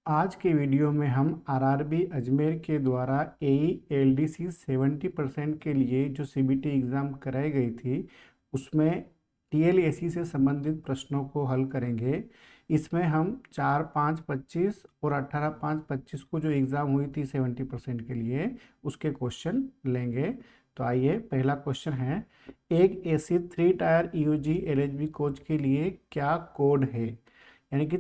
आज के वीडियो में हम आरआरबी अजमेर के द्वारा एई एलडीसी 70% के लिए जो सीबीटी एग्ज़ाम कराई गई थी उसमें टीएलएसी से संबंधित प्रश्नों को हल करेंगे। इसमें हम 4-5-25 और 18-5-25 को जो एग्ज़ाम हुई थी 70% के लिए उसके क्वेश्चन लेंगे। तो आइए, पहला क्वेश्चन है, एक AC 3 tyre EOG LHB coach के लिए क्या कोड है? यानी कि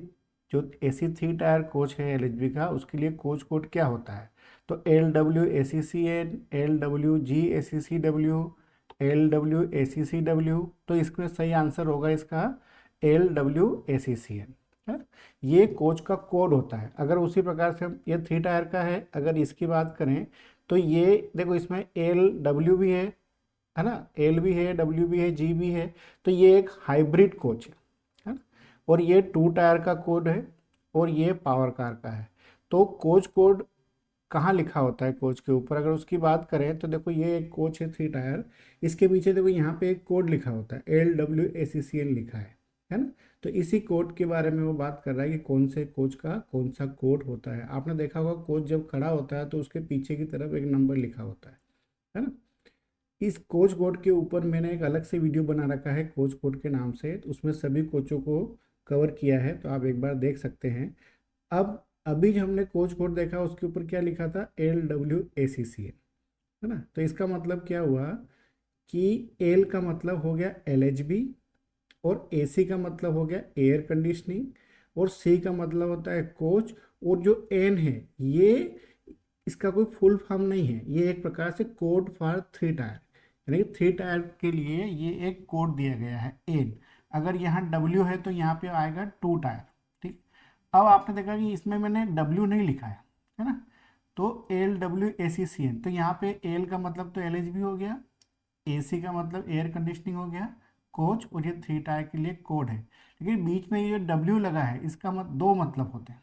जो एसी 3 टायर कोच है एलएचबी का, उसके लिए कोच कोड क्या होता है? तो LW ACCN, LWG ACCW, LW ACCW। तो इसमें सही आंसर होगा इसका LWACCN है। ये कोच का कोड होता है। अगर उसी प्रकार से हम, ये 3 टायर का है, अगर इसकी बात करें तो ये देखो, इसमें LW भी है ना, L भी है, W भी है, G भी है। तो ये एक हाइब्रिड कोच है ना। और ये 2 टायर का कोड है और ये पावर कार का है। तो कोच कोड कहाँ लिखा होता है कोच के ऊपर? अगर उसकी बात करें तो देखो, ये एक कोच है 3 टायर, इसके पीछे देखो यहाँ पे एक कोड लिखा होता है, LWACCN लिखा है ना। तो इसी कोड के बारे में वो बात कर रहा है कि कौन से कोच का कौन सा कोड होता है। आपने देखा होगा, कोच जब खड़ा होता है तो उसके पीछे की तरफ एक नंबर लिखा होता है ना। इस कोच कोड के ऊपर मैंने एक अलग से वीडियो बना रखा है कोच कोड के नाम से, तो उसमें सभी कोचों को कवर किया है, तो आप एक बार देख सकते हैं। अब अभी जो हमने कोच कोड देखा उसके ऊपर क्या लिखा था? LWACCN है ना। तो इसका मतलब क्या हुआ कि एल का मतलब हो गया LHB, और AC का मतलब हो गया एयर कंडीशनिंग, और C का मतलब होता है कोच, और जो N है ये इसका कोई फुल फॉर्म नहीं है, ये एक प्रकार से कोड फॉर 3 टायर, यानी कि 3 टायर के लिए ये एक कोड दिया गया है N। अगर यहाँ W है तो यहाँ पे आएगा 2 टायर। ठीक। अब आपने देखा कि इसमें मैंने W नहीं लिखा है ना। तो LWACCN, तो यहाँ पे L का मतलब तो LHB हो गया, AC का मतलब एयर कंडीशनिंग हो गया, कोच, और ये 3 टायर के लिए कोड है। लेकिन बीच में ये W लगा है, इसका दो मतलब होते हैं।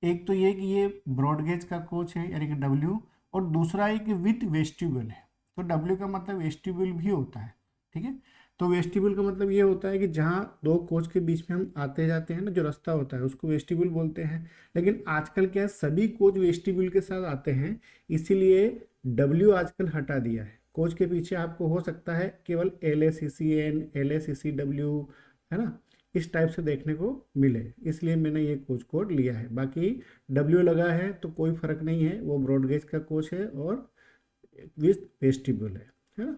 एक तो ये कि ये ब्रॉडगेज का कोच है यानी कि W, और दूसरा है कि विथ वेस्टिब्यूल है। तो W का मतलब वेस्टिब्यूल भी होता है। ठीक है। तो वेस्टिब्यूल का मतलब ये होता है कि जहाँ दो कोच के बीच में हम आते जाते हैं ना, जो रास्ता होता है उसको वेस्टिब्यूल बोलते हैं। लेकिन आजकल क्या है, सभी कोच वेस्टिब्यूल के साथ आते हैं, इसीलिए W आजकल हटा दिया है। कोच के पीछे आपको हो सकता है केवल LACCN, LACCW है ना, इस टाइप से देखने को मिले, इसलिए मैंने ये कोच कोड लिया है। बाकी W लगा है तो कोई फर्क नहीं है, वो ब्रॉडगेज का कोच है और विथ वेस्टिब्यूल है ना।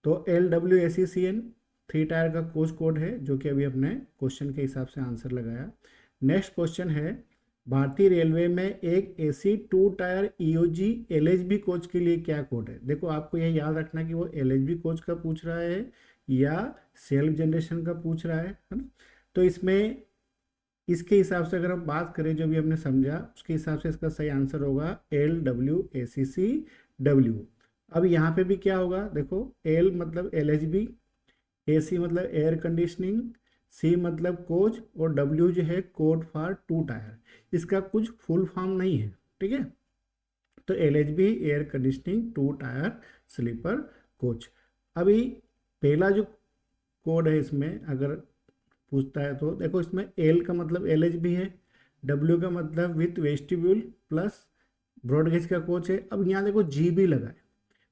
तो LWACCN 3 टायर का कोच कोड है, जो कि अभी अपने क्वेश्चन के हिसाब से आंसर लगाया। नेक्स्ट क्वेश्चन है, भारतीय रेलवे में एक AC 2 tyre EOG LHB coach के लिए क्या कोड है? देखो, आपको यह याद रखना कि वो LHB कोच का पूछ रहा है या सेल्फ जनरेशन का पूछ रहा है ना। तो इसमें इसके हिसाब से अगर हम बात करें, जो भी हमने समझा उसके हिसाब से इसका सही आंसर होगा LWACCW। अब यहाँ पे भी क्या होगा, देखो, L मतलब LHB, AC मतलब एयर कंडीशनिंग, C मतलब कोच, और W जो है कोड फॉर 2 टायर। इसका कुछ फुल फॉर्म नहीं है। ठीक है। तो LHB air conditioning 2 tier sleeper coach. अभी पहला जो कोड है इसमें अगर पूछता है तो देखो, इसमें L का मतलब LHB है, W का मतलब विथ वेस्टिब्यूल प्लस ब्रॉडगेज का कोच है। अब यहाँ देखो G भी लगा है,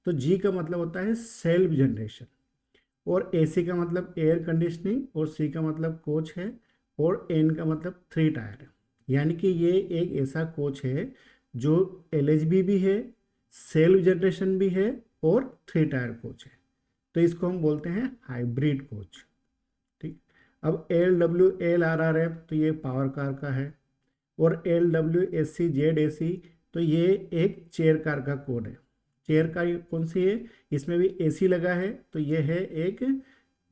तो G का मतलब होता है सेल्फ जनरेशन, और AC का मतलब एयर कंडीशनिंग, और C का मतलब कोच है, और N का मतलब 3 टायर है। यानी कि ये एक ऐसा कोच है जो LHB भी है, सेल्फ जनरेशन भी है, और 3 टायर कोच है। तो इसको हम बोलते हैं हाइब्रिड कोच। ठीक। अब LWLRRF, तो ये पावर कार का है, और LWSCZAC, तो ये एक चेयर कार का कोड है। चेयर कार कौन सी है? इसमें भी AC लगा है, तो ये है एक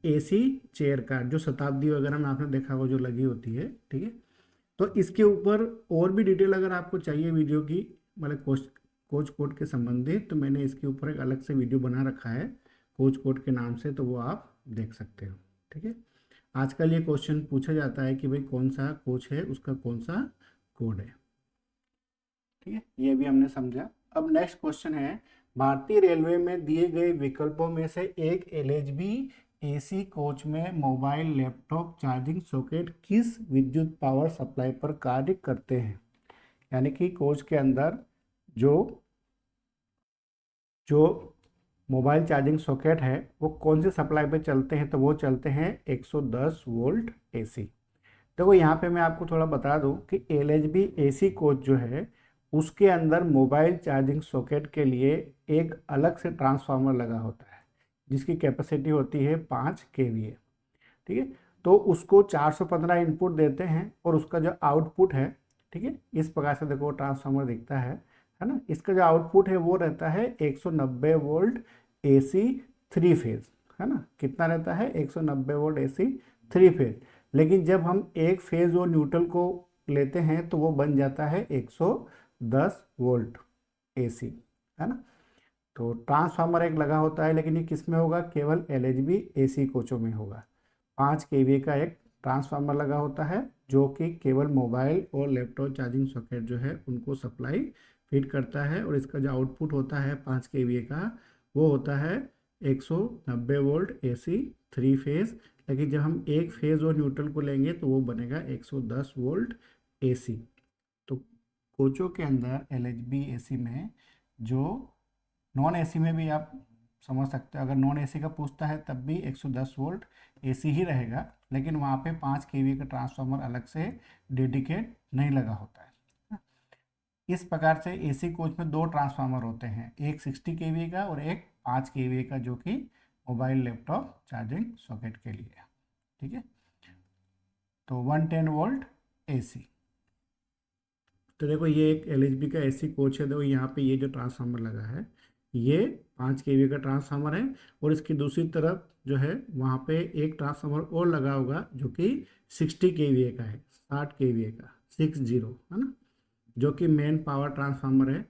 AC चेयर कार, जो शताब्दी वगैरह में आपने देखा होगा जो लगी होती है। ठीक है। तो इसके ऊपर और भी डिटेल अगर आपको चाहिए वीडियो की, मतलब कोच कोड के संबंधित, तो मैंने इसके ऊपर एक अलग से वीडियो बना रखा है कोच कोड के नाम से, तो वो आप देख सकते हो। ठीक है। आजकल ये क्वेश्चन पूछा जाता है कि भाई कौन सा कोच है, उसका कौन सा कोड है। ठीक है, ये भी हमने समझा। अब नेक्स्ट क्वेश्चन है, भारतीय रेलवे में दिए गए विकल्पों में से एक LHB AC कोच में मोबाइल लैपटॉप चार्जिंग सॉकेट किस विद्युत पावर सप्लाई पर कार्य करते हैं? यानी कि कोच के अंदर जो जो मोबाइल चार्जिंग सॉकेट है वो कौन से सप्लाई पे चलते हैं, तो वो चलते हैं 110 वोल्ट एसी। देखो यहाँ पे मैं आपको थोड़ा बता दूं कि LHB एसी कोच जो है उसके अंदर मोबाइल चार्जिंग सॉकेट के लिए एक अलग से ट्रांसफार्मर लगा होता है जिसकी कैपेसिटी होती है 5 kVA। ठीक है, तो उसको 415 इनपुट देते हैं और उसका जो आउटपुट है, ठीक है, इस प्रकार से देखो ट्रांसफार्मर दिखता है ना। इसका जो आउटपुट है वो रहता है 190 वोल्ट एसी 3 फेज, है ना। कितना रहता है? 190 वोल्ट एसी 3 फेज। लेकिन जब हम एक फेज और न्यूट्रल को लेते हैं तो वो बन जाता है 110 वोल्ट एसी, है ना। तो ट्रांसफार्मर एक लगा होता है, लेकिन ये किस में होगा? केवल LHB एसी कोचों में होगा। 5 kVA का एक ट्रांसफार्मर लगा होता है जो कि केवल मोबाइल और लैपटॉप चार्जिंग सॉकेट जो है उनको सप्लाई फीड करता है, और इसका जो आउटपुट होता है 5 kVA का वो होता है 190 वोल्ट एसी 3 फेज। लेकिन जब हम एक फेज और न्यूट्रल को लेंगे तो वो बनेगा 110 वोल्ट एसी। तो कोचों के अंदर LHB एसी में जो नॉन एसी में भी आप समझ सकते हो, अगर नॉन एसी का पूछता है तब भी 110 वोल्ट एसी ही रहेगा, लेकिन वहाँ पे 5 kVA का ट्रांसफार्मर अलग से डेडिकेट नहीं लगा होता है। इस प्रकार से एसी कोच में दो ट्रांसफार्मर होते हैं, एक 60 kVA का और एक 5 kVA का, जो कि मोबाइल लैपटॉप चार्जिंग सॉकेट के लिए है। ठीक है, तो 110 वोल्ट एसी। तो देखो ये एक LHB का एसी कोच है। देखो यहाँ पे ये जो ट्रांसफार्मर लगा है ये 5 kVA का ट्रांसफार्मर है, और इसकी दूसरी तरफ जो है वहाँ पे एक ट्रांसफार्मर और लगा होगा जो कि 60 kVA का है, 60 kVA का 60, है ना, जो कि मेन पावर ट्रांसफार्मर है।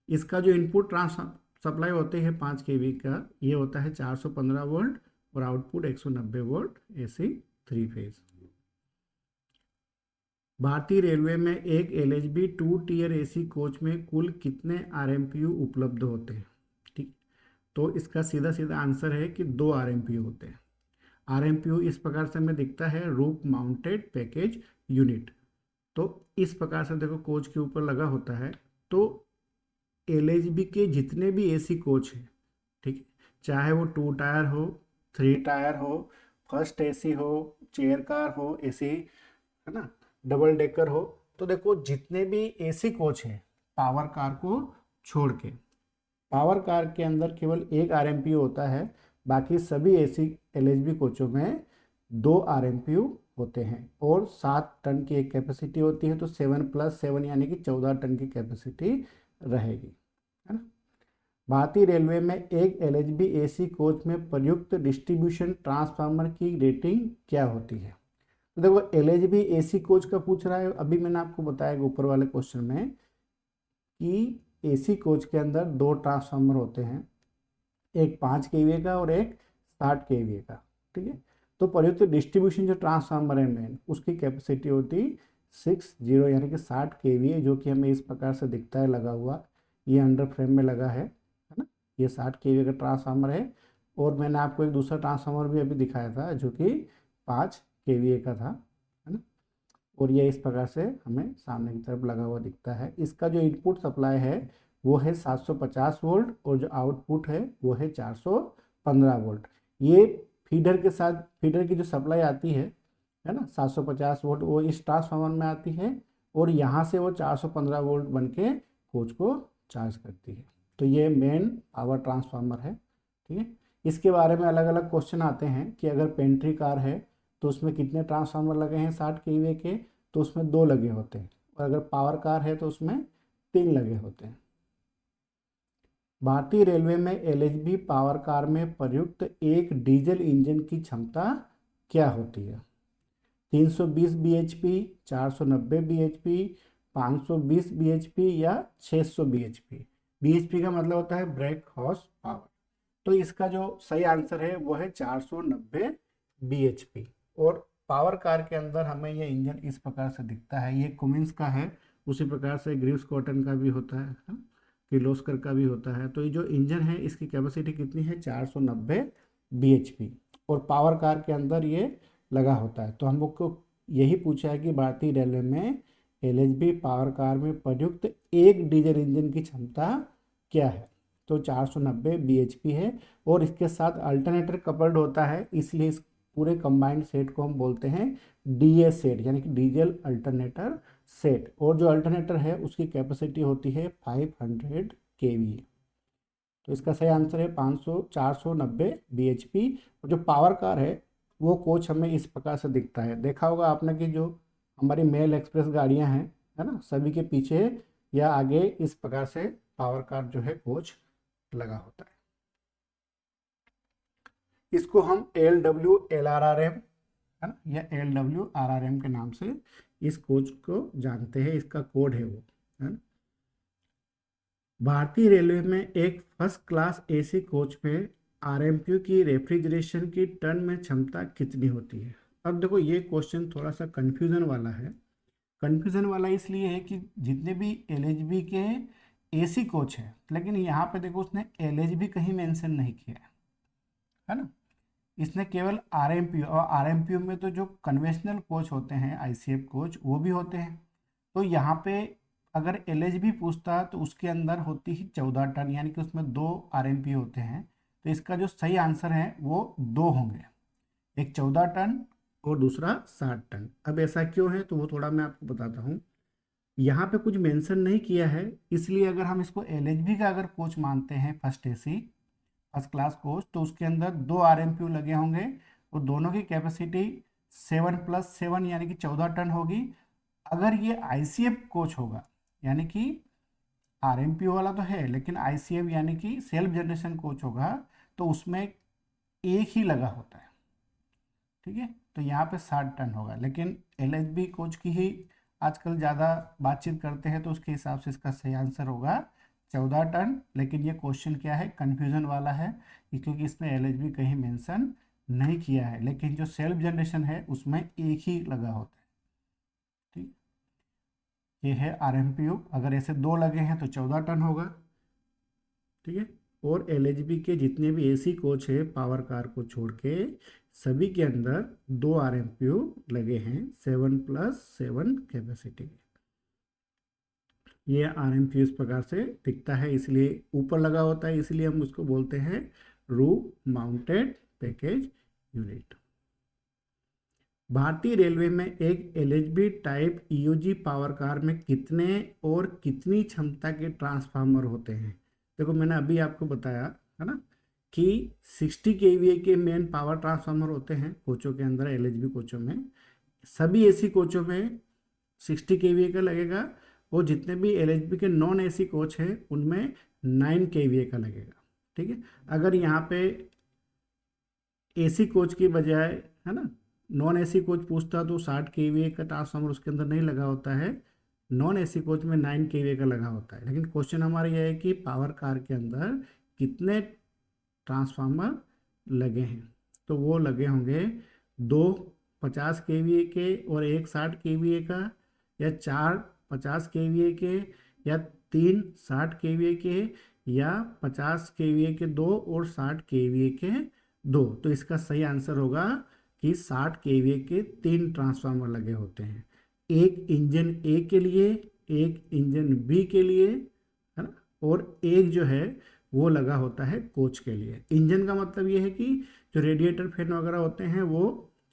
इसका जो इनपुट ट्रांस सप्लाई होते हैं 5 kVA का, ये होता है 415 वोल्ट और आउटपुट 190 वोल्ट एसी 3 फेज। भारतीय रेलवे में एक LHB 2 टियर एसी कोच में कुल कितने RMPU उपलब्ध होते हैं? ठीक, तो इसका सीधा सीधा आंसर है कि 2 RMPU होते हैं। RMPU इस प्रकार से हमें दिखता है, रूफ माउंटेड पैकेज यूनिट। तो इस प्रकार से देखो कोच के ऊपर लगा होता है। तो LHB के जितने भी एसी कोच हैं, ठीक है, चाहे वो 2 टायर हो, 3 टायर हो, फर्स्ट एसी हो, चेयर कार हो एसी, है ना, डबल डेकर हो, तो देखो जितने भी एसी कोच हैं पावर कार को छोड़ के, पावर कार के अंदर केवल एक RMPU होता है, बाकी सभी एसी LHB कोचों में 2 RMPU होते हैं, और 7 टन की एक कैपेसिटी होती है। तो 7+7 यानी कि 14 टन की कैपेसिटी रहेगी, है ना। भारतीय रेलवे में एक LHB एसी कोच में प्रयुक्त डिस्ट्रीब्यूशन ट्रांसफार्मर की रेटिंग क्या होती है? तो देखो LHB एसी कोच का पूछ रहा है। अभी मैंने आपको बताया ऊपर वाले क्वेश्चन में कि एसी कोच के अंदर 2 ट्रांसफार्मर होते हैं, एक 5 kVA का और एक 60 kVA का। ठीक है, तो प्रयुक्त डिस्ट्रीब्यूशन जो ट्रांसफार्मर है मेन, उसकी कैपेसिटी होती 60 यानी कि 60 kVA, जो कि हमें इस प्रकार से दिखता है लगा हुआ, ये अंडर फ्रेम में लगा है ना। ये 60 kVA का ट्रांसफार्मर है, और मैंने आपको एक दूसरा ट्रांसफार्मर भी अभी दिखाया था जो कि 5 kVA का था, है ना। और ये इस प्रकार से हमें सामने की तरफ लगा हुआ दिखता है। इसका जो इनपुट सप्लाई है वो है 750 वोल्ट, और जो आउटपुट है वो है 415 वोल्ट। ये फीडर के साथ, फीडर की जो सप्लाई आती है ना, 750 वोल्ट वो इस ट्रांसफार्मर में आती है, और यहाँ से वो 415 वोल्ट बन के कोच को चार्ज करती है। तो ये मेन पावर ट्रांसफार्मर है। ठीक है, इसके बारे में अलग अलग क्वेश्चन आते हैं कि अगर पेंट्री कार है तो उसमें कितने ट्रांसफार्मर लगे हैं 60 kVA के, तो उसमें 2 लगे होते हैं, और अगर पावर कार है तो उसमें 3 लगे होते हैं। भारतीय रेलवे में LHB पावर कार में प्रयुक्त एक डीजल इंजन की क्षमता क्या होती है? 320 bhp, 490 bhp, 520 bhp या 600 bhp? bhp का मतलब होता है ब्रेक हॉर्स पावर। तो इसका जो सही आंसर है वो है 490 bhp। और पावर कार के अंदर हमें ये इंजन इस प्रकार से दिखता है, ये कुमिंस का है, उसी प्रकार से ग्रीव्स कॉटन का भी होता है ना, किर्लोस्कर का भी होता है। तो ये जो इंजन है इसकी कैपेसिटी कितनी है? 490 bhp, और पावर कार के अंदर ये लगा होता है। तो हम लोग को यही पूछा है कि भारतीय रेलवे में एलएचबी पावर कार में प्रयुक्त एक डीजल इंजन की क्षमता क्या है? तो 490 bhp है और इसके साथ अल्टरनेटर कपल्ड होता है, इसलिए इस पूरे कंबाइंड सेट को हम बोलते हैं डीए सेट, यानी कि डीजल अल्टरनेटर सेट। और जो अल्टरनेटर है उसकी कैपेसिटी होती है 500 kVA। तो इसका सही आंसर है 490 bhp। और जो पावर कार है वो कोच हमें इस प्रकार से दिखता है। देखा होगा आपने कि जो हमारी मेल एक्सप्रेस गाड़ियां हैं, है ना, सभी के पीछे या आगे इस प्रकार से पावर कार जो है कोच लगा होता है। इसको हम LWLRRM, है ना, या LWRRM के नाम से इस कोच को जानते हैं, इसका कोड है वो, है ना। भारतीय रेलवे में एक फर्स्ट क्लास एसी कोच में आरएमक्यू की रेफ्रिजरेशन की टन में क्षमता कितनी होती है? अब देखो ये क्वेश्चन थोड़ा सा कंफ्यूजन वाला है। कंफ्यूजन वाला इसलिए है कि जितने भी एलएचबी के एसी कोच है, लेकिन यहाँ पे देखो उसने एलएचबी कहीं मेंशन नहीं किया है ना। इसने केवल आरएमपीयू, और आरएमपीयू में तो जो कन्वेंशनल कोच होते हैं आईसीएफ कोच वो भी होते हैं। तो यहाँ पे अगर एलएचबी पूछता तो उसके अंदर होती ही 14 टन, यानी कि उसमें 2 आरएमपी होते हैं। तो इसका जो सही आंसर है वो 2 होंगे, एक 14 टन और दूसरा 60 टन। अब ऐसा क्यों है तो वो थोड़ा मैं आपको बताता हूँ। यहाँ पे कुछ मेंशन नहीं किया है, इसलिए अगर हम इसको एलएचबी का अगर कोच मानते हैं first AC first class coach, तो उसके अंदर 2 आरएमपीयू लगे होंगे और दोनों की कैपेसिटी 7+7 यानी कि 14 टन होगी। अगर ये आईसीएफ कोच होगा, यानी कि आरएमपीयू वाला तो है लेकिन आईसीएफ यानी कि सेल्फ जनरेशन कोच होगा, तो उसमें एक ही लगा होता है, ठीक है। तो यहाँ पे 60 टन होगा, लेकिन एलएचबी कोच की ही आजकल ज़्यादा बातचीत करते हैं, तो उसके हिसाब से इसका सही आंसर होगा 14 टन। लेकिन ये क्वेश्चन क्या है, कन्फ्यूजन वाला है, क्योंकि इसमें एलएचबी कहीं मेंशन नहीं किया है, लेकिन जो सेल्फ जनरेशन है उसमें एक ही लगा होता है, ठीक। ये है आरएमपीयू, अगर ऐसे 2 लगे हैं तो 14 टन होगा, ठीक है। और एलएचबी के जितने भी एसी कोच है पावर कार को छोड़ के सभी के अंदर 2 आरएमपीयू लगे हैं 7+7 कैपेसिटी। ये आरएमपीयू इस प्रकार से दिखता है, इसलिए ऊपर लगा होता है, इसलिए हम उसको बोलते हैं रूफ माउंटेड पैकेज यूनिट। भारतीय रेलवे में एक LHB type EOG power car में कितने और कितनी क्षमता के ट्रांसफार्मर होते हैं? देखो मैंने अभी आपको बताया है ना कि 60 केवीए के मेन पावर ट्रांसफार्मर होते हैं कोचों के अंदर, एलएचबी कोचों में। सभी एसी कोचों में 60 केवीए का लगेगा, और जितने भी एलएचबी के नॉन एसी कोच हैं उनमें 9 केवीए का लगेगा, ठीक है। अगर यहाँ पे एसी कोच की बजाय, है ना, नॉन एसी कोच पूछता तो 60 केवीए का ट्रांसफार्मर उसके अंदर नहीं लगा होता है, नॉन एसी कोच में 9 केवीए का लगा होता है। लेकिन क्वेश्चन हमारा यह है कि पावर कार के अंदर कितने ट्रांसफार्मर लगे हैं? तो वो लगे होंगे 2 50 केवीए के और एक 60 केवीए का, या 4 50 केवीए के, या 3 60 केवीए के, या 50 केवीए के 2 और 60 केवीए के 2। तो इसका सही आंसर होगा कि 60 केवीए के 3 ट्रांसफार्मर लगे होते हैं, एक इंजन ए के लिए, एक इंजन बी के लिए, है ना, और एक जो है वो लगा होता है कोच के लिए। इंजन का मतलब ये है कि जो रेडिएटर फैन वगैरह होते हैं वो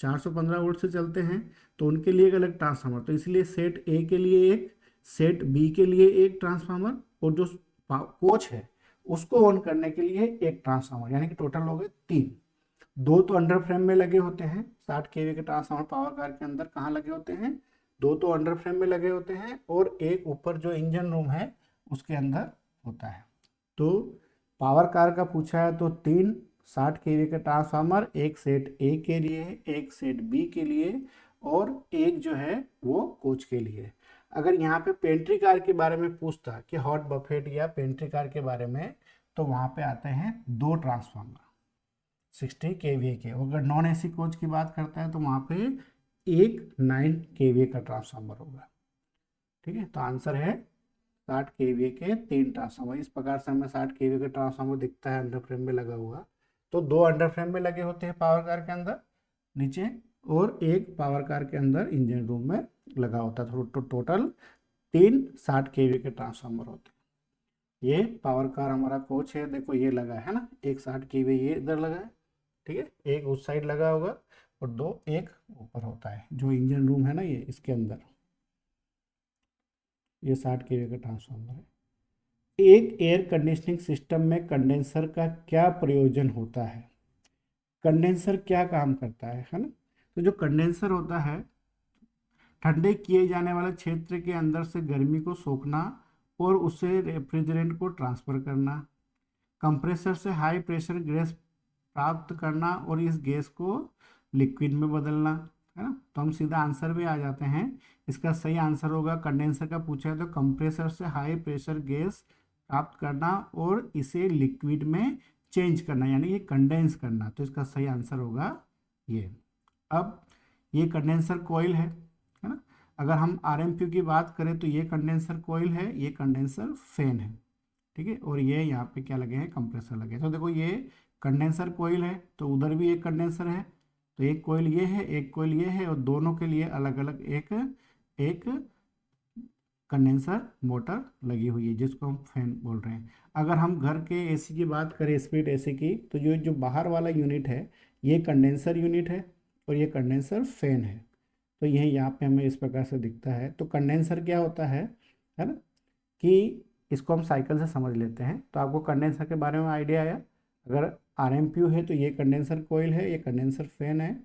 415 वोल्ट से चलते हैं, तो उनके लिए एक अलग ट्रांसफार्मर, तो इसलिए सेट ए के लिए एक, सेट बी के लिए एक ट्रांसफार्मर, और जो कोच है उसको ऑन करने के लिए एक ट्रांसफार्मर, यानी कि टोटल हो गए 3। 2 तो अंडर फ्रेम में लगे होते हैं, 60 केवी के ट्रांसफार्मर पावर कार के अंदर कहाँ लगे होते हैं, 2 तो अंडर फ्रेम में लगे होते हैं, और एक ऊपर जो इंजन रूम है उसके अंदर होता है। तो पावर कार का पूछा है तो 3 60 केवी का ट्रांसफार्मर, एक सेट ए के लिए, एक सेट बी के लिए, और एक जो है वो कोच के लिए। अगर यहाँ पे पेंट्री कार के बारे में पूछता कि हॉट बफेट या पेंट्री कार के बारे में, तो वहाँ पे आते हैं 2 ट्रांसफार्मर 60 केवीए के। अगर नॉन एसी कोच की बात करता है तो वहाँ पे एक 9 केवीए का ट्रांसफार्मर होगा, ठीक है। तो आंसर है 60 केवीए के 3 ट्रांसफार्मर। इस प्रकार से हमें 60 केवीए का ट्रांसफार्मर दिखता है अंडर फ्रेम में लगा हुआ। तो 2 अंडर फ्रेम में लगे होते हैं पावर कार के अंदर नीचे, और एक पावर कार के अंदर इंजन रूम में लगा होता है। तो टोटल 3 60 केवी के ट्रांसफार्मर होते हैं। ये पावर कार हमारा कोच है, देखो ये लगा है ना, एक 60 केवी ये इधर लगा है, ठीक है, एक उस साइड लगा होगा और दो एक ऊपर होता है, जो इंजन रूम है ना ये इसके अंदर, ये 60 केवी का ट्रांसफार्मर है। एक एयर कंडीशनिंग सिस्टम में कंडेंसर का क्या प्रयोजन होता है? कंडेंसर क्या काम करता है ना? तो जो कंडेंसर होता है, ठंडे किए जाने वाले क्षेत्र के अंदर से गर्मी को सोखना और उसे रेफ्रिजरेंट को ट्रांसफर करना, कंप्रेसर से हाई प्रेशर गैस प्राप्त करना और इस गैस को लिक्विड में बदलना, है ना। तो हम सीधा आंसर भी आ जाते हैं। इसका सही आंसर होगा, कंडेंसर का पूछा है तो कंप्रेसर से हाई प्रेशर गैस प्राप्त करना और इसे लिक्विड में चेंज करना, यानी ये कंडेंस करना। तो इसका सही आंसर होगा ये। अब ये कंडेंसर कॉइल है ना। अगर हम आरएमक्यू की बात करें तो ये कंडेंसर कॉइल है, ये कंडेंसर फैन है, ठीक है। और ये यहाँ पे क्या लगे हैं, कंप्रेसर लगे हैं। तो देखो ये कंडेंसर कोयल है, तो उधर भी एक कंडेंसर है, तो एक कोयल ये है, एक कोयल ये है, और दोनों के लिए अलग अलग एक एक कंडेंसर मोटर लगी हुई है, जिसको हम फैन बोल रहे हैं। अगर हम घर के एसी की बात करें, स्प्लिट एसी की, तो जो जो बाहर वाला यूनिट है ये कंडेंसर यूनिट है और ये कंडेंसर फैन है। तो यही यहाँ पे हमें इस प्रकार से दिखता है। तो कंडेंसर क्या होता है ना, कि इसको हम साइकिल से समझ लेते हैं। तो आपको कंडेंसर के बारे में आइडिया आया। अगर आरएमपीयू है तो ये कंडेंसर कोयल है, ये कंडेंसर फैन है।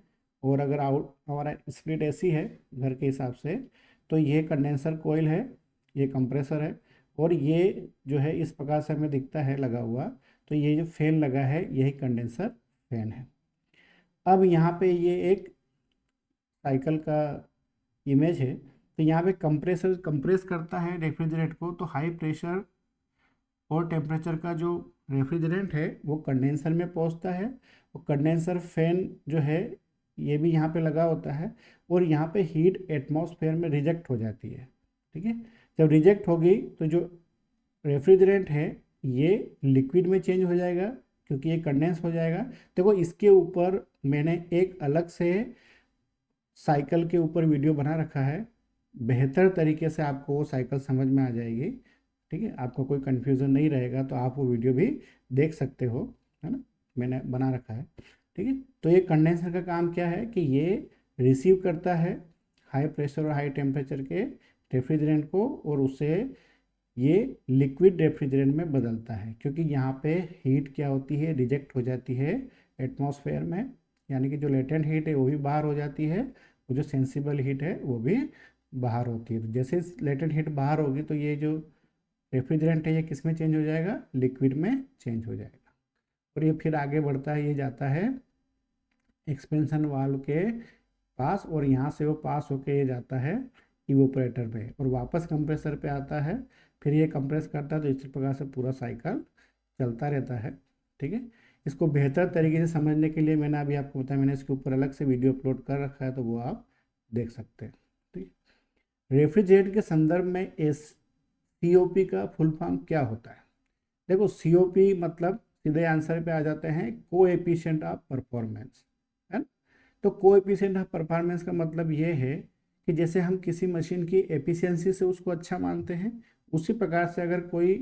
और अगर आउट हमारा स्प्लिट एसी है घर के हिसाब से, तो ये कंडेंसर कोयल है, ये कंप्रेसर है, और ये जो है इस प्रकार से हमें दिखता है लगा हुआ। तो ये जो फैन लगा है यही कंडेंसर फैन है। अब यहाँ पे ये एक साइकिल का इमेज है। तो यहाँ पे कंप्रेसर कंप्रेस करता है रेफ्रिजरेट को, तो हाई प्रेशर और टेम्परेचर का जो रेफ्रिजरेंट है वो कंडेंसर में पहुँचता है। और कंडेंसर फैन जो है ये भी यहाँ पे लगा होता है, और यहाँ पे हीट एटमॉस्फेयर में रिजेक्ट हो जाती है, ठीक है। जब रिजेक्ट होगी तो जो रेफ्रिजरेंट है ये लिक्विड में चेंज हो जाएगा, क्योंकि ये कंडेंस हो जाएगा। देखो इसके ऊपर मैंने एक अलग से साइकिल के ऊपर वीडियो बना रखा है, बेहतर तरीके से आपको वो साइकिल समझ में आ जाएगी, ठीक है। आपको कोई कन्फ्यूज़न नहीं रहेगा, तो आप वो वीडियो भी देख सकते हो, है ना, मैंने बना रखा है, ठीक है। तो ये कंडेंसर का काम क्या है कि ये रिसीव करता है हाई प्रेशर और हाई टेम्परेचर के रेफ्रिजरेंट को, और उसे ये लिक्विड रेफ्रिजरेंट में बदलता है, क्योंकि यहाँ पे हीट क्या होती है, रिजेक्ट हो जाती है एटमॉस्फेयर में, यानी कि जो लेटेंट हीट है वो भी बाहर हो जाती है, वो जो सेंसिबल हीट है वो भी बाहर होती है। तो जैसे लेटेंट हीट बाहर होगी तो ये जो रेफ्रिजरेंट है ये किस में चेंज हो जाएगा, लिक्विड में चेंज हो जाएगा। और ये फिर आगे बढ़ता है, ये जाता है एक्सपेंशन वाल्व के पास, और यहाँ से वो पास होके ये जाता है इवोपरेटर पे, और वापस कंप्रेसर पे आता है। फिर ये कंप्रेस करता है, तो इस प्रकार से पूरा साइकिल चलता रहता है, ठीक है। इसको बेहतर तरीके से समझने के लिए मैंने अभी आपको बताया, मैंने इसके ऊपर अलग से वीडियो अपलोड कर रखा है, तो वो आप देख सकते हैं, ठीक है। रेफ्रिजरेट के संदर्भ में एस सीओपी का फुल फॉर्म क्या होता है? देखो सीओपी मतलब सीधे आंसर पे आ जाते हैं, कोएफिशिएंट ऑफ परफॉर्मेंस, है ना। तो कोएफिशिएंट ऑफ परफॉर्मेंस का मतलब ये है कि जैसे हम किसी मशीन की एफिशिएंसी से उसको अच्छा मानते हैं, उसी प्रकार से अगर कोई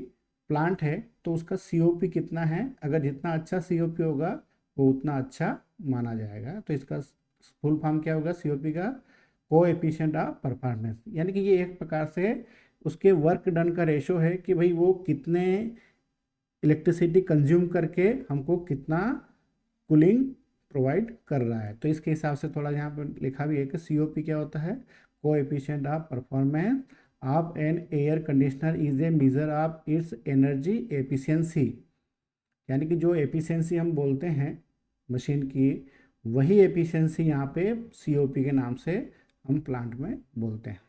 प्लांट है तो उसका सीओपी कितना है, अगर जितना अच्छा सीओपी होगा वो उतना अच्छा माना जाएगा। तो इसका फुल फॉर्म क्या होगा सीओपी का? कोएफिशिएंट ऑफ परफॉर्मेंस, यानी कि ये एक प्रकार से उसके वर्क डन का रेशो है कि भाई वो कितने इलेक्ट्रिसिटी कंज्यूम करके हमको कितना कूलिंग प्रोवाइड कर रहा है। तो इसके हिसाब से थोड़ा यहाँ पर लिखा भी है कि सीओपी क्या होता है, coefficient of performance of an air conditioner is a measure of its energy efficiency, यानी कि जो एफिशिएंसी हम बोलते हैं मशीन की, वही एफिशिएंसी यहाँ पे सीओपी के नाम से हम प्लांट में बोलते हैं।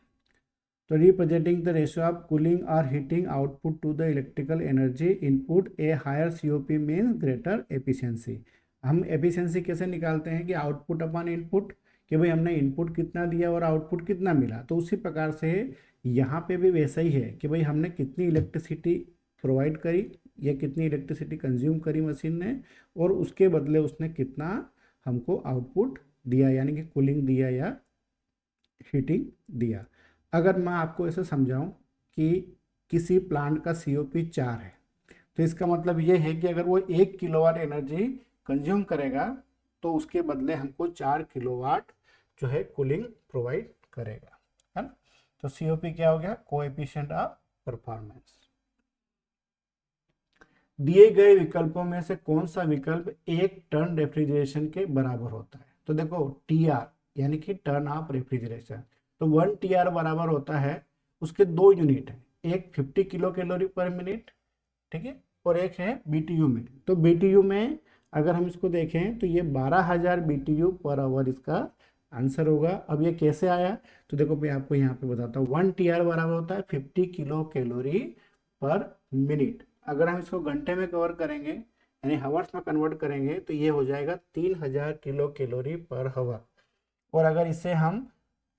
तो representing the ratio of cooling और heating output to the electrical energy input, a higher COP means greater efficiency. हम एफिशिएंसी कैसे निकालते हैं कि आउटपुट अपॉन इनपुट, कि भाई हमने इनपुट कितना दिया और आउटपुट कितना मिला। तो उसी प्रकार से यहाँ पे भी वैसा ही है कि भाई हमने कितनी इलेक्ट्रिसिटी प्रोवाइड करी या कितनी इलेक्ट्रिसिटी कंज्यूम करी मशीन ने, और उसके बदले उसने कितना हमको आउटपुट दिया, यानी कि कूलिंग दिया या हीटिंग दिया। अगर मैं आपको ऐसे समझाऊं कि किसी प्लांट का COP 4 है, तो इसका मतलब ये है कि अगर वो 1 किलोवाट एनर्जी कंज्यूम करेगा तो उसके बदले हमको 4 किलोवाट जो है कूलिंग प्रोवाइड करेगा, है ना। तो COP क्या हो गया, कोएफिशिएंट ऑफ परफॉर्मेंस। दिए गए विकल्पों में से कौन सा विकल्प 1 टन रेफ्रिजरेशन के बराबर होता है। तो देखो TR यानी कि टर्न ऑफ रेफ्रिजरेशन, तो 1 TR बराबर होता है, उसके 2 यूनिट है, एक 50 किलो कैलोरी पर मिनट, ठीक है, और एक है BTU में। तो BTU में अगर हम इसको देखें तो ये 12,000 BTU पर आवर इसका आंसर होगा। अब ये कैसे आया, तो देखो मैं आपको यहाँ पे बताता हूँ। 1 TR बराबर होता है 50 किलो कैलोरी पर मिनट। अगर हम इसको घंटे में कवर करेंगे यानी हावर्स में कन्वर्ट करेंगे तो ये हो जाएगा 3,000 किलो कैलोरी पर हावर। और अगर इसे हम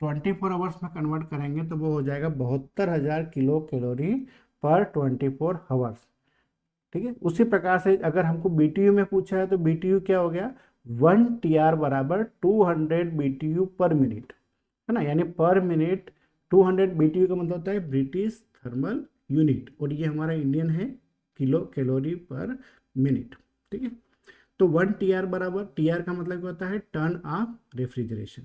24 आवर्स में कन्वर्ट करेंगे तो वो हो जाएगा 72,000 किलो कैलोरी पर 24 आवर्स, ठीक है। उसी प्रकार से अगर हमको BTU में पूछा है तो BTU क्या हो गया, 1 TR बराबर 200 BTU पर मिनट, है ना, यानी पर मिनट 200 BTU का मतलब होता है ब्रिटिश थर्मल यूनिट, और ये हमारा इंडियन है किलो कैलोरी पर मिनट, ठीक है। तो 1 TR बराबर, TR का मतलब क्या होता है, टर्न ऑफ रेफ्रिजरेशन।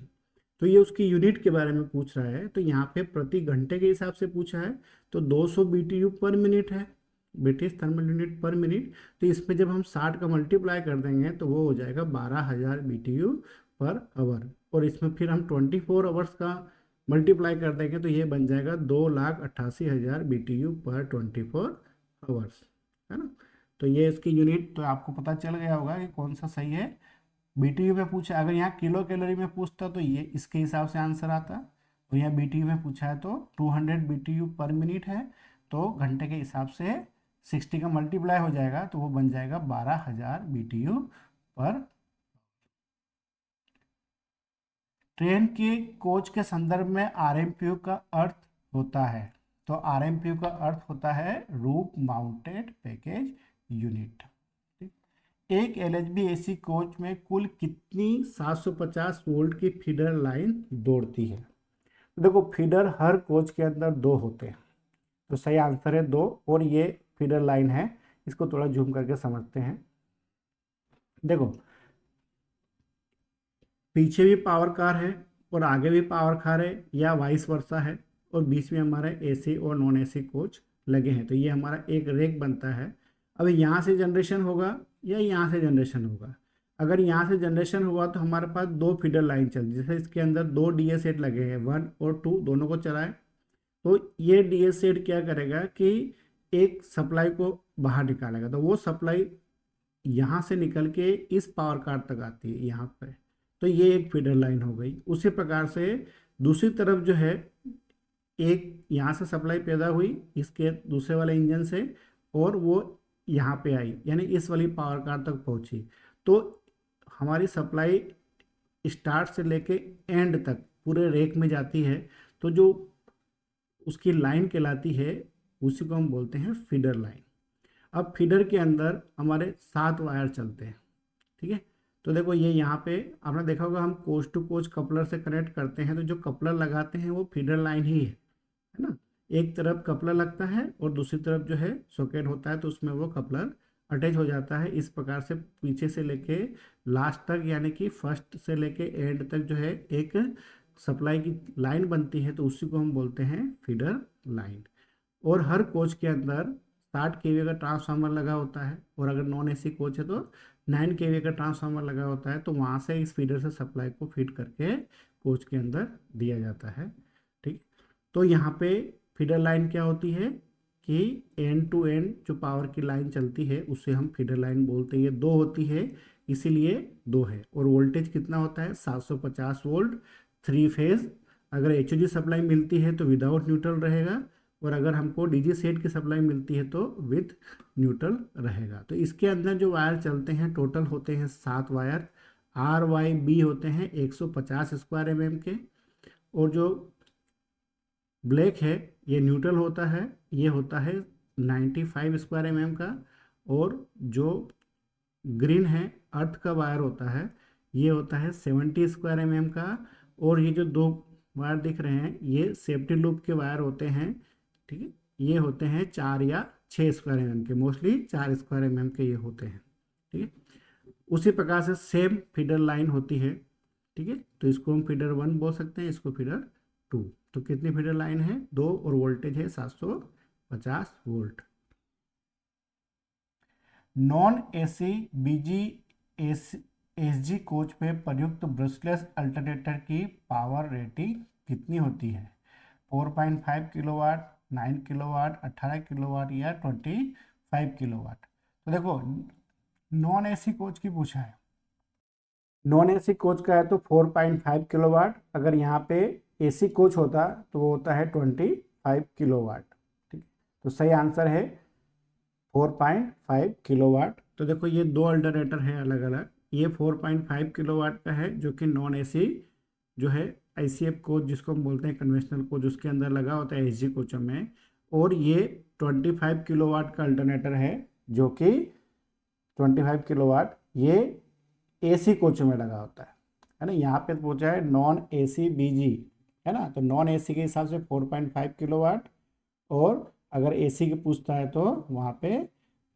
तो ये उसकी यूनिट के बारे में पूछ रहा है, तो यहाँ पे प्रति घंटे के हिसाब से पूछा है, तो 200 BTU पर मिनट है, ब्रिटिश थर्मल यूनिट पर मिनट। तो इसमें जब हम 60 का मल्टीप्लाई कर देंगे तो वो हो जाएगा 12,000 BTU पर आवर, और इसमें फिर हम 24 आवर्स का मल्टीप्लाई कर देंगे तो ये बन जाएगा 2,88,000 BTU पर 24 आवर्स, है ना। तो ये इसकी यूनिट तो आपको पता चल गया होगा कि कौन सा सही है। BTU में पूछा, अगर यहाँ किलो कैलोरी में पूछता तो ये इसके हिसाब से आंसर आता, और यहाँ BTU में पूछा है तो 200 BTU पर मिनट है, तो घंटे के हिसाब से 60 का मल्टीप्लाई हो जाएगा तो वो बन जाएगा 12,000 BTU पर। ट्रेन के कोच के संदर्भ में RMPU का अर्थ होता है, तो RMPU का अर्थ होता है रूफ माउंटेड पैकेज यूनिट। एक LHB AC कोच में कुल कितनी 750 वोल्ट की फीडर लाइन दौड़ती है। देखो फीडर हर कोच के अंदर 2 होते हैं, तो सही आंसर है 2, और ये फीडर लाइन है। इसको थोड़ा जूम करके समझते हैं। देखो पीछे भी पावर कार है और आगे भी पावर कार है, या वाइस वर्सा है, और बीच में हमारे AC और नॉन AC कोच लगे हैं, तो ये हमारा एक रेक बनता है। अब यहाँ से जनरेशन होगा या यहाँ से जनरेशन होगा। अगर यहाँ से जनरेशन हुआ तो हमारे पास 2 फीडर लाइन चलती है, जैसे इसके अंदर 2 DA सेट लगे हैं, 1 और 2 दोनों को चलाए, तो ये DA सेट क्या करेगा कि एक सप्लाई को बाहर निकालेगा, तो वो सप्लाई यहाँ से निकल के इस पावर कार्ड तक आती है यहाँ पे, तो ये एक फीडर लाइन हो गई। उसी प्रकार से दूसरी तरफ जो है, एक यहाँ से सप्लाई पैदा हुई इसके दूसरे वाले इंजन से, और वो यहाँ पे आई यानी इस वाली पावर कार्ड तक पहुँची, तो हमारी सप्लाई स्टार्ट से लेके एंड तक पूरे रेक में जाती है, तो जो उसकी लाइन कहलाती है उसी को हम बोलते हैं फीडर लाइन। अब फीडर के अंदर हमारे 7 वायर चलते हैं, ठीक है। तो देखो ये यहाँ पे आपने देखा होगा, हम कोच टू कोच कपलर से कनेक्ट करते हैं, तो जो कपलर लगाते हैं वो फीडर लाइन ही है ना। एक तरफ कपलर लगता है और दूसरी तरफ जो है सॉकेट होता है, तो उसमें वो कपलर अटैच हो जाता है। इस प्रकार से पीछे से लेके लास्ट तक यानी कि फर्स्ट से लेके एंड तक जो है एक सप्लाई की लाइन बनती है, तो उसी को हम बोलते हैं फीडर लाइन। और हर कोच के अंदर 60 kV का ट्रांसफार्मर लगा होता है, और अगर नॉन AC कोच है तो 9 kV का ट्रांसफार्मर लगा होता है, तो वहाँ से इस फीडर से सप्लाई को फीड करके कोच के अंदर दिया जाता है, ठीक। तो यहाँ पे फीडर लाइन क्या होती है कि एंड टू एंड जो पावर की लाइन चलती है उसे हम फीडर लाइन बोलते हैं। ये 2 होती है इसीलिए 2 है, और वोल्टेज कितना होता है 750 वोल्ट 3 फेज। अगर HOG सप्लाई मिलती है तो विदाउट न्यूट्रल रहेगा, और अगर हमको DG सेट की सप्लाई मिलती है तो विथ न्यूट्रल रहेगा। तो इसके अंदर जो वायर चलते हैं टोटल होते हैं 7 वायर। RYB होते हैं 150 स्क्वायर mm के, और जो ब्लैक है ये न्यूट्रल होता है, ये होता है 95 स्क्वायर mm का, और जो ग्रीन है अर्थ का वायर होता है ये होता है 70 स्क्वायर mm का, और ये जो 2 वायर दिख रहे हैं ये सेफ्टी लूप के वायर होते हैं, ठीक है। ये होते हैं 4 या 6 स्क्वायर mm के, मोस्टली 4 स्क्वायर mm के ये होते हैं, ठीक है। उसी प्रकार से सेम फीडर लाइन होती है, ठीक है। तो इसको हम फीडर 1 बोल सकते हैं, इसको फीडर 2। तो कितनी फीडर लाइन है? 2, और वोल्टेज है 750 वोल्ट। नॉन एसी बीजी एसजी कोच में प्रयुक्त ब्रशलेस अल्टरनेटर की पावर रेटिंग कितनी होती है? 4.5 किलोवाट, 9 किलोवाट, 18 किलोवाट या 25 किलोवाट? तो देखो नॉन एसी कोच की पूछा है, नॉन एसी कोच का है तो 4.5 किलोवाट, अगर यहाँ पे एसी कोच होता तो वो होता है 25 किलोवाट, ठीक। तो सही आंसर है 4.5 किलोवाट। तो देखो ये दो अल्टरनेटर हैं अलग अलग, ये 4.5 किलोवाट का है जो कि नॉन एसी जो है आईसीएफ कोच जिसको हम बोलते हैं, कन्वेंशनल कोच, उसके अंदर लगा होता है एसजी कोचों में। और ये 25 किलोवाट का अल्टरनेटर है जो कि 25 किलोवाट ये एसी कोच में लगा होता है ना। यहाँ पे पूछा है नॉन एसी बीजी, है ना, तो नॉन एसी के हिसाब से 4.5 किलोवाट, और अगर एसी की पूछता है तो वहाँ पे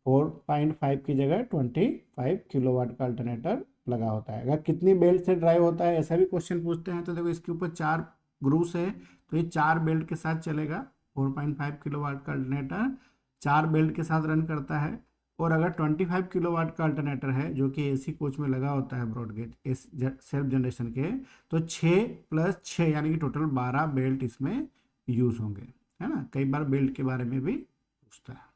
4.5 की जगह 25 किलोवाट का अल्टरनेटर लगा होता है। अगर कितनी बेल्ट से ड्राइव होता है ऐसा भी क्वेश्चन पूछते हैं तो देखो इसके ऊपर 4 ग्रूव्स है, तो ये 4 बेल्ट के साथ चलेगा। 4.5 किलोवाट का अल्टरनेटर 4 बेल्ट के साथ रन करता है। और अगर 25 किलोवाट का अल्टरनेटर है जो कि एसी कोच में लगा होता है ब्रॉडगेज सेल्फ जनरेशन के, तो 6 + 6 यानी कि टोटल 12 बेल्ट इसमें यूज होंगे, है ना। कई बार बेल्ट के बारे में भी पूछता है।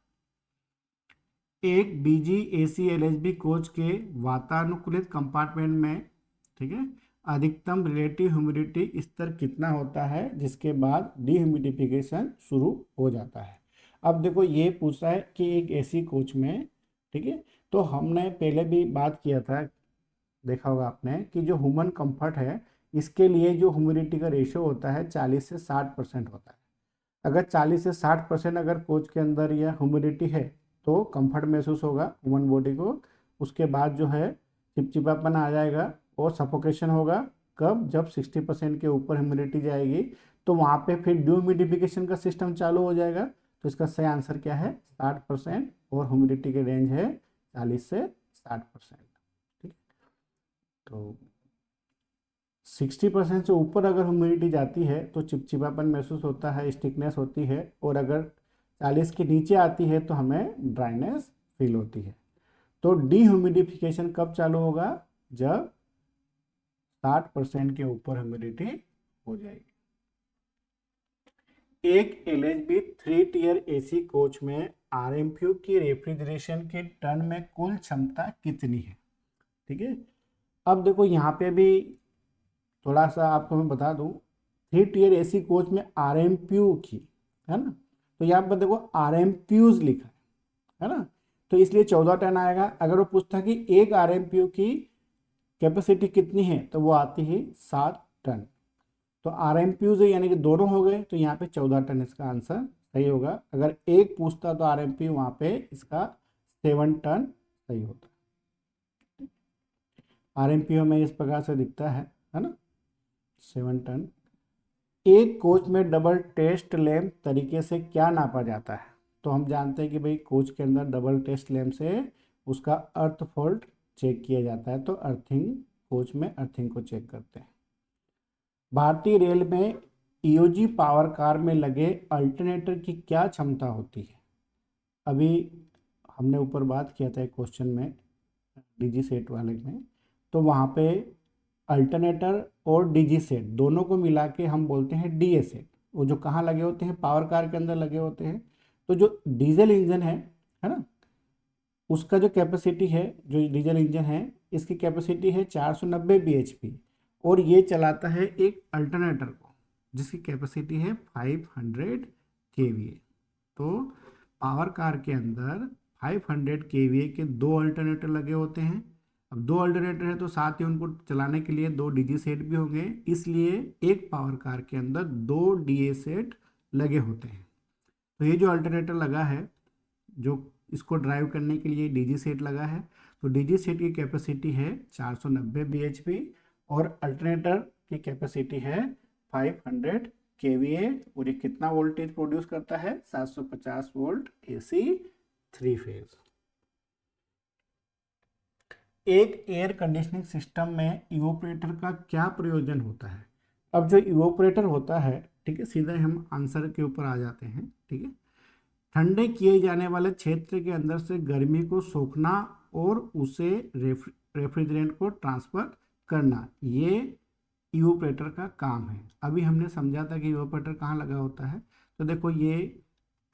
एक बीजी एसी एलएचबी कोच के वातानुकूलित कंपार्टमेंट में, ठीक है, अधिकतम रिलेटिव ह्यूमिडिटी स्तर कितना होता है जिसके बाद डीह्यूमिडिफिकेशन शुरू हो जाता है? अब देखो ये पूछा है कि एक एसी कोच में, ठीक है, तो हमने पहले भी बात किया था, देखा होगा आपने कि जो ह्यूमन कंफर्ट है इसके लिए जो ह्यूमिडिटी का रेशियो होता है 40 से 60% होता है। अगर 40 से 60% अगर कोच के अंदर यह ह्यूमिडिटी है तो कंफर्ट महसूस होगा ह्यूमन बॉडी को। उसके बाद जो है चिपचिपापन आ जाएगा और सफोकेशन होगा। कब? जब 60% के ऊपर ह्यूमिडिटी जाएगी तो वहाँ पे फिर ड्यूमिडिफिकेशन का सिस्टम चालू हो जाएगा। तो इसका सही आंसर क्या है? 60%, और ह्यूमिडिटी के रेंज है 40 से 60%, ठीक। तो 60% से ऊपर अगर ह्यूमिडिटी जाती है तो चिपचिपापन महसूस होता है, स्टिकनेस होती है, और अगर 40 के नीचे आती है तो हमें ड्राइनेस फील होती है। तो डीह्यूमिडिफिकेशन कब चालू होगा? जब 60% के ऊपर ह्यूमिडिटी हो जाएगी। एक एलएचबी 3 टियर एसी कोच में आरएमक्यू की रेफ्रिजरेशन के टन में कुल क्षमता कितनी है? ठीक है, अब देखो यहाँ पे भी थोड़ा सा आपको मैं बता दूं, 3 टियर एसी कोच में आरएमपीयू की, है ना, तो यहाँ पर देखो आरएमपीयूज लिखा है ना, तो इसलिए 14 टन आएगा। अगर वो पूछता कि एक आरएमपीयू की कैपेसिटी कितनी है तो वो आती है 7 टन। तो आरएमपीयूज यानी कि दोनों हो गए, तो यहाँ पे 14 टन इसका आंसर सही होगा। अगर एक पूछता तो आरएमपीयू वहाँ पे इसका 7 टन सही होता। आरएमपीयू में इस प्रकार से दिखता है ना, 7 टन। एक कोच में डबल टेस्ट लैंप तरीके से क्या नापा जाता है? तो हम जानते हैं कि भाई कोच के अंदर डबल टेस्ट लैंप से उसका अर्थ फॉल्ट चेक किया जाता है, तो अर्थिंग, कोच में अर्थिंग को चेक करते हैं। भारतीय रेल में ईओजी पावर कार में लगे अल्टरनेटर की क्या क्षमता होती है? अभी हमने ऊपर बात किया था एक क्वेश्चन में डीजी सेट वाले में, तो वहाँ पे अल्टरनेटर और डीजी सेट दोनों को मिला के हम बोलते हैं डीए सेट। वो जो कहाँ लगे होते हैं? पावर कार के अंदर लगे होते हैं। तो जो डीजल इंजन है ना, उसका जो कैपेसिटी है, जो डीजल इंजन है इसकी कैपेसिटी है 490 bhp, और ये चलाता है एक अल्टरनेटर को जिसकी कैपेसिटी है 500 kVA। तो पावर कार के अंदर 500 kVA के 2 अल्टरनेटर लगे होते हैं। अब 2 अल्टरनेटर है तो साथ ही उनको चलाने के लिए 2 डीजी सेट भी होंगे, इसलिए एक पावर कार के अंदर 2 डीए सेट लगे होते हैं। तो ये जो अल्टरनेटर लगा है, जो इसको ड्राइव करने के लिए डीजी सेट लगा है, तो डीजी सेट की कैपेसिटी है 490 bhp और अल्टरनेटर की कैपेसिटी है 500 kVA और ये कितना वोल्टेज प्रोड्यूस करता है? 750 वोल्ट AC 3 फेज। एक एयर कंडीशनिंग सिस्टम में इवोपरेटर का क्या प्रयोजन होता है? अब जो इवोपरेटर होता है, ठीक है, सीधे हम आंसर के ऊपर आ जाते हैं। ठीक है, ठंडे किए जाने वाले क्षेत्र के अंदर से गर्मी को सोखना और उसे रेफ्रिजरेंट को ट्रांसफर करना, ये इवोपरेटर का काम है। अभी हमने समझा था कि इवोपरेटर कहाँ लगा होता है। तो देखो ये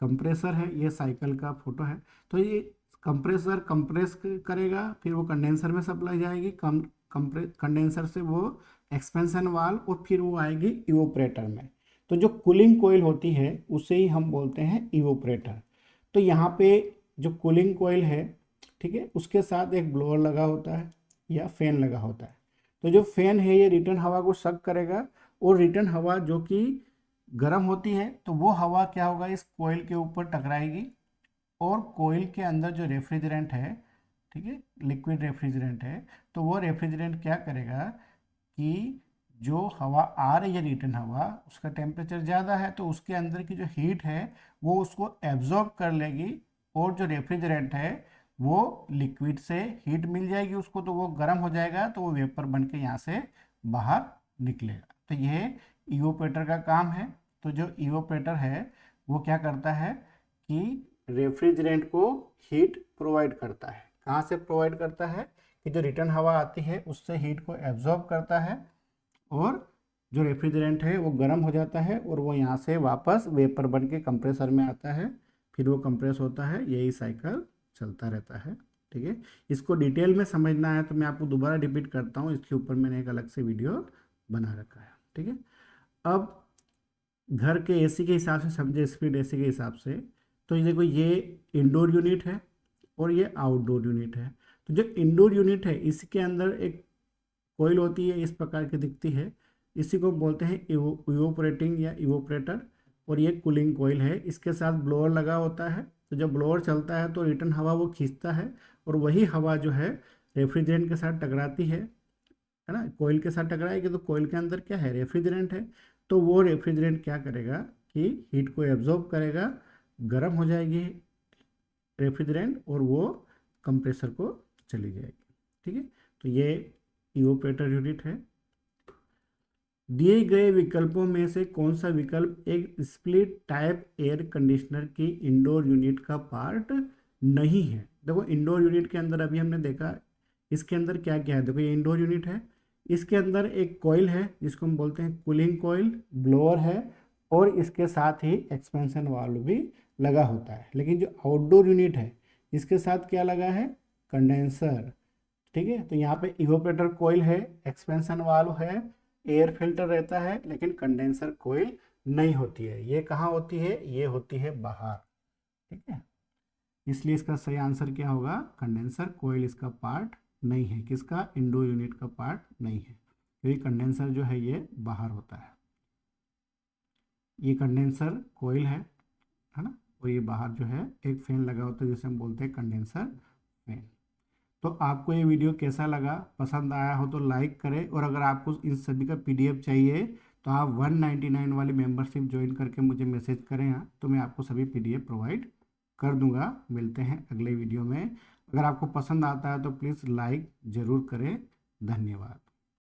कंप्रेसर है, ये साइकिल का फोटो है। तो ये कंप्रेसर कंप्रेस करेगा, फिर वो कंडेंसर में सप्लाई जाएगी, कंडेंसर से वो एक्सपेंशन वाल, और फिर वो आएगी इवोपरेटर में। तो जो कूलिंग कोयल होती है उसे ही हम बोलते हैं इवोपरेटर। तो यहाँ पे जो कूलिंग कोयल है, ठीक है, उसके साथ एक ब्लोअर लगा होता है या फैन लगा होता है। तो जो फैन है ये रिटर्न हवा को सक करेगा, और रिटर्न हवा जो कि गर्म होती है तो वो हवा क्या होगा, इस कोयल के ऊपर टकराएगी, और कोयल के अंदर जो रेफ्रिजरेंट है, ठीक है, लिक्विड रेफ्रिजरेंट है, तो वो रेफ्रिजरेंट क्या करेगा कि जो हवा आ रही है रिटर्न हवा, उसका टेम्परेचर ज़्यादा है तो उसके अंदर की जो हीट है वो उसको एब्जॉर्ब कर लेगी, और जो रेफ्रिजरेंट है वो लिक्विड से हीट मिल जाएगी उसको, तो वो गर्म हो जाएगा, तो वो वेपर बन के यहाँ से बाहर निकलेगा। तो ये इवोपरेटर का काम है। तो जो इवोपरेटर है वो क्या करता है कि रेफ्रिजरेंट को हीट प्रोवाइड करता है। कहाँ से प्रोवाइड करता है? कि जो रिटर्न हवा आती है उससे हीट को एब्जॉर्ब करता है, और जो रेफ्रिजरेंट है वो गर्म हो जाता है, और वो यहाँ से वापस वेपर बन के कंप्रेसर में आता है, फिर वो कंप्रेस होता है, यही साइकिल चलता रहता है। ठीक है, इसको डिटेल में समझना है तो मैं आपको दोबारा रिपीट करता हूँ, इसके ऊपर मैंने एक अलग से वीडियो बना रखा है। ठीक है, अब घर के एसी के हिसाब से समझे, स्प्लिट एसी के हिसाब से, तो ये देखो ये इंडोर यूनिट है और ये आउटडोर यूनिट है। तो जो इंडोर यूनिट है इसके अंदर एक कोयल होती है, इस प्रकार की दिखती है, इसी को बोलते हैं इवोपरेटिंग या इवोपरेटर। और ये कूलिंग कोयल है, इसके साथ ब्लोअर लगा होता है। तो जब ब्लोअर चलता है तो रिटर्न हवा वो खींचता है, और वही हवा जो है रेफ्रिजरेंट के साथ टकराती है ना, कोयल के साथ टकराएगी तो कोयल के अंदर क्या है, रेफ्रिजरेंट है। तो वो रेफ्रिजरेंट क्या करेगा कि हीट को एब्जॉर्ब करेगा, गर्म हो जाएगी रेफ्रिजरेंट, और वो कंप्रेसर को चली जाएगी। ठीक है, तो ये इवोपरेटर यूनिट है। दिए गए विकल्पों में से कौन सा विकल्प एक स्प्लिट टाइप एयर कंडीशनर की इंडोर यूनिट का पार्ट नहीं है? देखो इंडोर यूनिट के अंदर अभी हमने देखा इसके अंदर क्या क्या है। देखो ये इंडोर यूनिट है, इसके अंदर एक कॉइल है जिसको हम बोलते हैं कूलिंग कॉइल, ब्लोअर है, और इसके साथ ही एक्सपेंशन वाल्व भी लगा होता है। लेकिन जो आउटडोर यूनिट है इसके साथ क्या लगा है, कंडेंसर। ठीक है, तो यहाँ पे इवोपरेटर कोयल है, एक्सपेंशन वाल्व है, एयर फिल्टर रहता है, लेकिन कंडेंसर कोयल नहीं होती है। ये कहाँ होती है? ये होती है बाहर। ठीक है, इसलिए इसका सही आंसर क्या होगा, कंडेंसर कोयल इसका पार्ट नहीं है। किसका? इंडोर यूनिट का पार्ट नहीं है, क्योंकि कंडेंसर जो है ये बाहर होता है। ये कंडेंसर कोयल है ना, और ये बाहर जो है एक फैन लगा होता है जिसे हम बोलते हैं कंडेंसर फैन। तो आपको ये वीडियो कैसा लगा, पसंद आया हो तो लाइक करें, और अगर आपको इन सभी का पीडीएफ चाहिए तो आप 199 वाली मेंबरशिप ज्वाइन करके मुझे मैसेज करें यहाँ, तो मैं आपको सभी पीडीएफ प्रोवाइड कर दूंगा। मिलते हैं अगले वीडियो में। अगर आपको पसंद आता है तो प्लीज़ लाइक ज़रूर करें। धन्यवाद।